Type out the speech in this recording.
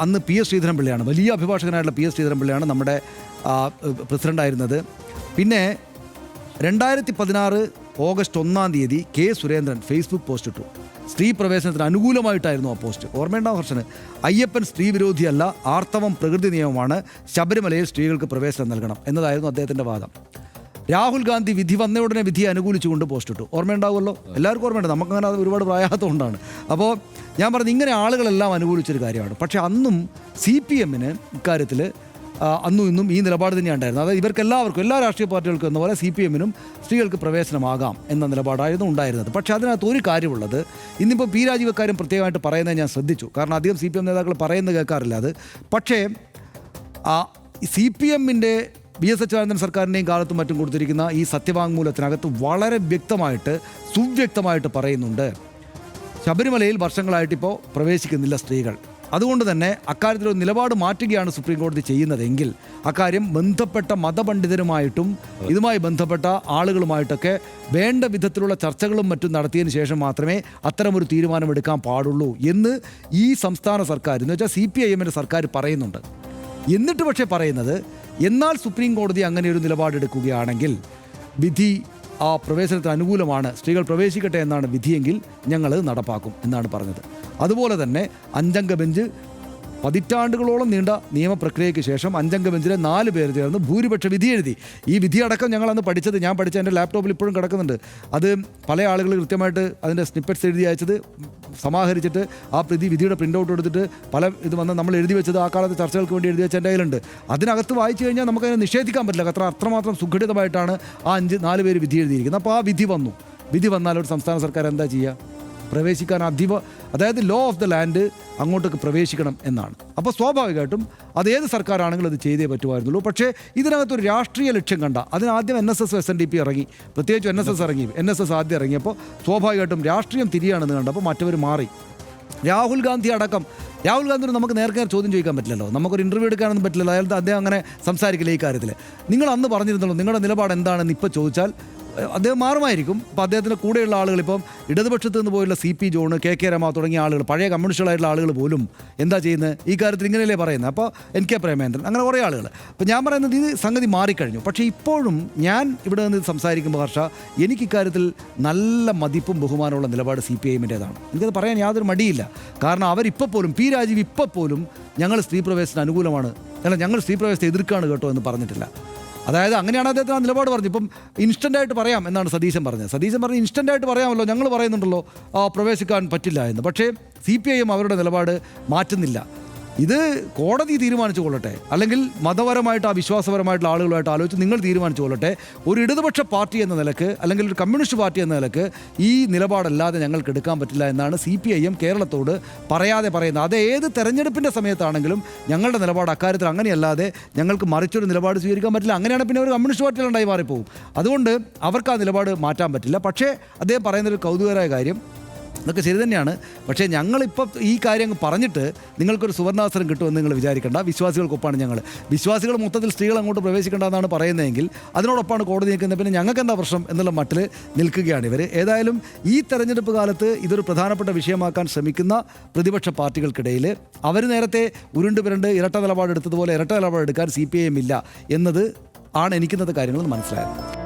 അന്ന് P S ശ്രീധരൻപിള്ളയാണ്, വലിയ അഭിഭാഷകനായിട്ടുള്ള P S ശ്രീധരൻപിള്ളയാണ് നമ്മുടെ പ്രസിഡൻ്റായിരുന്നത്. പിന്നെ 2016 August 1 K Surendran Facebook post ഇട്ടു. സ്ത്രീ പ്രവേശനത്തിന് അനുകൂലമായിട്ടായിരുന്നു ആ പോസ്റ്റ്. ഓർമ്മയുണ്ടാവും ഹർഷന്. അയ്യപ്പൻ സ്ത്രീ വിരോധിയല്ല, ആർത്തവം പ്രകൃതി നിയമമാണ്, ശബരിമലയിൽ സ്ത്രീകൾക്ക് പ്രവേശനം നൽകണം എന്നതായിരുന്നു അദ്ദേഹത്തിൻ്റെ വാദം. രാഹുൽ ഗാന്ധി വിധി വന്ന ഉടനെ വിധിയെ അനുകൂലിച്ചുകൊണ്ട് പോസ്റ്റ് ഇട്ടു. ഓർമ്മയുണ്ടാവുമല്ലോ, എല്ലാവർക്കും ഓർമ്മയുണ്ട്, നമുക്കങ്ങനെ അത് ഒരുപാട് പ്രായാത്തതുകൊണ്ടാണ്. അപ്പോൾ ഞാൻ പറഞ്ഞു, ഇങ്ങനെ ആളുകളെല്ലാം അനുകൂലിച്ചൊരു കാര്യമാണ്. പക്ഷേ അന്നും CPM ഇക്കാര്യത്തിൽ അന്നും ഇന്നും ഈ നിലപാട് തന്നെയാണ് ഉണ്ടായിരുന്നത്. അതായത് ഇവർക്കെല്ലാവർക്കും, എല്ലാ രാഷ്ട്രീയ പാർട്ടികൾക്കും എന്ന പോലെ CPM സ്ത്രീകൾക്ക് പ്രവേശനമാകാം എന്ന നിലപാടായിരുന്നു ഉണ്ടായിരുന്നത്. പക്ഷേ അതിനകത്ത് ഒരു കാര്യമുള്ളത്, ഇന്നിപ്പോൾ പി രാജീവ് കാര്യം പ്രത്യേകമായിട്ട് പറയുന്നത് ഞാൻ ശ്രദ്ധിച്ചു. അധികം CPM നേതാക്കൾ പറയുന്നത് കേൾക്കാറില്ല അത്. പക്ഷേ CPM VS അച്യുതാനന്ദൻ സർക്കാരിൻ്റെയും കാലത്തും മറ്റും കൊടുത്തിരിക്കുന്ന ഈ സത്യവാങ്മൂലത്തിനകത്ത് വളരെ വ്യക്തമായിട്ട്, സുവ്യക്തമായിട്ട് പറയുന്നുണ്ട്, ശബരിമലയിൽ വർഷങ്ങളായിട്ടിപ്പോൾ പ്രവേശിക്കുന്നില്ല സ്ത്രീകൾ. അതുകൊണ്ട് തന്നെ അക്കാര്യത്തിലൊരു നിലപാട് മാറ്റുകയാണ് സുപ്രീം കോടതി ചെയ്യുന്നതെങ്കിൽ അക്കാര്യം ബന്ധപ്പെട്ട മതപണ്ഡിതരുമായിട്ടും ഇതുമായി ബന്ധപ്പെട്ട ആളുകളുമായിട്ടൊക്കെ വേണ്ട വിധത്തിലുള്ള ചർച്ചകളും മറ്റും നടത്തിയതിന് ശേഷം മാത്രമേ അത്തരമൊരു തീരുമാനമെടുക്കാൻ പാടുള്ളൂ എന്ന് ഈ സംസ്ഥാന സർക്കാർ, എന്ന് വെച്ചാൽ CPIM സർക്കാർ പറയുന്നുണ്ട്. എന്നിട്ട് പക്ഷേ പറയുന്നത്, എന്നാൽ സുപ്രീം കോടതി അങ്ങനെ ഒരു നിലപാടെടുക്കുകയാണെങ്കിൽ വിധി ആ പ്രവേശനത്തിന് അനുകൂലമാണ്, സ്ത്രീകൾ പ്രവേശിക്കട്ടെ എന്നാണ് വിധിയെങ്കിൽ ഞങ്ങൾ നടപ്പാക്കും എന്നാണ് പറഞ്ഞത്. അതുപോലെ തന്നെ 5 അംഗ ബെഞ്ച് പതിറ്റാണ്ടുകളോളം നീണ്ട നിയമപ്രക്രിയയ്ക്ക് ശേഷം 5 അംഗ ബെഞ്ചിലെ 4 പേർ ചേർന്ന് ഭൂരിപക്ഷ വിധി എഴുതി. ഈ വിധിയടക്കം ഞങ്ങളന്ന് പഠിച്ചത്, ഞാൻ പഠിച്ച എൻ്റെ ലാപ്ടോപ്പിൽ ഇപ്പോഴും കിടക്കുന്നുണ്ട്. അത് പല ആളുകൾ കൃത്യമായിട്ട് അതിൻ്റെ സ്നിപ്പെറ്റ്സ് എഴുതി അയച്ചത് സമാഹരിച്ചിട്ട് ആ വിധിയുടെ പ്രിൻ്റ് ഔട്ട് എടുത്തിട്ട് പല ഇത് വന്ന് നമ്മൾ എഴുതി വെച്ചത് ആ കാലത്ത് ചർച്ചകൾക്ക് വേണ്ടി എഴുതി വെച്ച എൻ്റെ കയ്യിലുണ്ട്. അതിനകത്ത് വായിച്ചു കഴിഞ്ഞാൽ നമുക്കതിനെ നിഷേധിക്കാൻ പറ്റില്ല. അത്രമാത്രം സുഘടിതമായിട്ടാണ് ആ 4 പേര് വിധി എഴുതിയിരിക്കുന്നത്. അപ്പോൾ ആ വിധി വന്നു. വിധി വന്നാൽ ഒരു സംസ്ഥാന സർക്കാർ എന്താ ചെയ്യുക? പ്രവേശിക്കാൻ അതായത് ലോ ഓഫ് ദ ലാൻഡ് അങ്ങോട്ടേക്ക് പ്രവേശിക്കണം എന്നാണ്. അപ്പോൾ സ്വാഭാവികമായിട്ടും അത് ഏത് സർക്കാരാണെങ്കിലും അത് ചെയ്തേ പറ്റുമായിരുന്നുള്ളൂ. പക്ഷേ ഇതിനകത്തൊരു രാഷ്ട്രീയ ലക്ഷ്യം കണ്ട, അതിനാദ്യം NSS SNDP ഇറങ്ങി, പ്രത്യേകിച്ച് NSS ആദ്യം ഇറങ്ങിയപ്പോൾ സ്വാഭാവികമായിട്ടും രാഷ്ട്രീയം തിരിയാണെന്ന് കണ്ടപ്പോൾ മറ്റവർ മാറി. രാഹുൽ ഗാന്ധിയോട് നമുക്ക് നേർക്കേർ ചോദ്യം ചോദിക്കാൻ പറ്റില്ലല്ലോ, നമുക്കൊരു ഇൻ്റർവ്യൂ എടുക്കാനൊന്നും പറ്റില്ലല്ലോ. അദ്ദേഹം അങ്ങനെ സംസാരിക്കില്ല ഈ കാര്യത്തിൽ. നിങ്ങൾ അന്ന് പറഞ്ഞിരുന്നല്ലോ നിങ്ങളുടെ നിലപാട് എന്താണെന്ന് ഇപ്പോൾ ചോദിച്ചാൽ അദ്ദേഹം മാറുമായിരിക്കും. അപ്പോൾ അദ്ദേഹത്തിൻ്റെ കൂടെയുള്ള ആളുകൾ, ഇപ്പം ഇടതുപക്ഷത്ത് നിന്ന് പോയുള്ള CP ജോൺ, KK രമ തുടങ്ങിയ ആളുകൾ, പഴയ കമ്മ്യൂണിസ്റ്റുകളായിട്ടുള്ള ആളുകൾ പോലും എന്താ ചെയ്യുന്നത് ഈ കാര്യത്തിൽ? ഇങ്ങനെയല്ലേ പറയുന്നത്. അപ്പോൾ NK പ്രേമേന്ദ്രൻ, അങ്ങനെ കുറേ ആളുകൾ. അപ്പോൾ ഞാൻ പറയുന്നത് ഇത് സംഗതി മാറിക്കഴിഞ്ഞു. പക്ഷേ ഇപ്പോഴും ഞാൻ ഇവിടെ നിന്ന് സംസാരിക്കുമ്പോൾ ഹർഷ, എനിക്കിക്കാര്യത്തിൽ നല്ല മതിപ്പും ബഹുമാനമുള്ള നിലപാട് CPIMൻ്റേതാണ്. എനിക്കത് പറയാൻ യാതൊരു മടിയില്ല. കാരണം അവരിപ്പോൾ പോലും, പി രാജീവ് ഇപ്പോൾ പോലും ഞങ്ങൾ സ്ത്രീ പ്രവേശനത്തിന് അനുകൂലമാണ്, അല്ല ഞങ്ങൾ സ്ത്രീ പ്രവേശനത്തെ എതിർക്കാണ് കേട്ടോ എന്ന് പറഞ്ഞിട്ടില്ല. അതായത് അങ്ങനെയാണ് അദ്ദേഹത്തിന് ആ നിലപാട് പറഞ്ഞു. ഇപ്പം ഇൻസ്റ്റൻ്റായിട്ട് പറയാം എന്നാണ് സതീശൻ പറഞ്ഞ് ഇൻസ്റ്റൻ്റായിട്ട് പറയാമല്ലോ, ഞങ്ങൾ പറയുന്നുണ്ടല്ലോ പ്രവേശിക്കാൻ പറ്റില്ല എന്ന്. പക്ഷേ CPIM അവരുടെ നിലപാട് മാറ്റുന്നില്ല. ഇത് കോടതി തീരുമാനിച്ചു കൊള്ളട്ടെ, അല്ലെങ്കിൽ മതപരമായിട്ട് വിശ്വാസപരമായിട്ടുള്ള ആളുകളുമായിട്ട് ആലോചിച്ച് നിങ്ങൾ തീരുമാനിച്ചു കൊള്ളട്ടെ. ഒരു ഇടതുപക്ഷ പാർട്ടി എന്ന നിലക്ക്, അല്ലെങ്കിൽ ഒരു കമ്മ്യൂണിസ്റ്റ് പാർട്ടി എന്ന നിലക്ക് ഈ നിലപാടല്ലാതെ ഞങ്ങൾക്ക് എടുക്കാൻ പറ്റില്ല എന്നാണ് CPIM കേരളത്തോട് പറയാതെ പറയുന്നത്. അത് ഏത് തെരഞ്ഞെടുപ്പിൻ്റെ സമയത്താണെങ്കിലും ഞങ്ങളുടെ നിലപാട് അക്കാര്യത്തിൽ അങ്ങനെയല്ലാതെ ഞങ്ങൾക്ക് മറിച്ചൊരു നിലപാട് സ്വീകരിക്കാൻ പറ്റില്ല. അങ്ങനെയാണ് പിന്നെ ഒരു കമ്മ്യൂണിസ്റ്റ് പാർട്ടികളുണ്ടായി മാറിപ്പോകും. അതുകൊണ്ട് അവർക്ക് ആ നിലപാട് മാറ്റാൻ പറ്റില്ല. പക്ഷേ അദ്ദേഹം പറയുന്നൊരു കൗതുകകരമായ കാര്യം, ഇതൊക്കെ ശരി തന്നെയാണ്, പക്ഷേ ഞങ്ങളിപ്പോൾ ഈ കാര്യം പറഞ്ഞിട്ട് നിങ്ങൾക്കൊരു സുവർണാവസരം കിട്ടുമെന്ന് നിങ്ങൾ വിചാരിക്കേണ്ട. വിശ്വാസികൾക്കൊപ്പമാണ് ഞങ്ങൾ. വിശ്വാസികൾ മൊത്തത്തിൽ സ്ത്രീകൾ അങ്ങോട്ട് പ്രവേശിക്കേണ്ടതെന്നാണ് പറയുന്നതെങ്കിൽ അതിനോടൊപ്പമാണ് കോടതി നിൽക്കുന്നത്. പിന്നെ ഞങ്ങൾക്ക് എന്താ പ്രശ്നം എന്നുള്ള മട്ടിൽ നിൽക്കുകയാണ് ഇവർ. ഏതായാലും ഈ തെരഞ്ഞെടുപ്പ് കാലത്ത് ഇതൊരു പ്രധാനപ്പെട്ട വിഷയമാക്കാൻ ശ്രമിക്കുന്ന പ്രതിപക്ഷ പാർട്ടികൾക്കിടയിൽ അവർ നേരത്തെ ഉരുണ്ട് ഇരട്ട നിലപാടെടുത്തതുപോലെ ഇരട്ട നിലപാടെടുക്കാൻ CPIM ഇല്ല എന്നത് ആണ് എനിക്കിന്നത്തെ കാര്യങ്ങൾ മനസ്സിലായത്.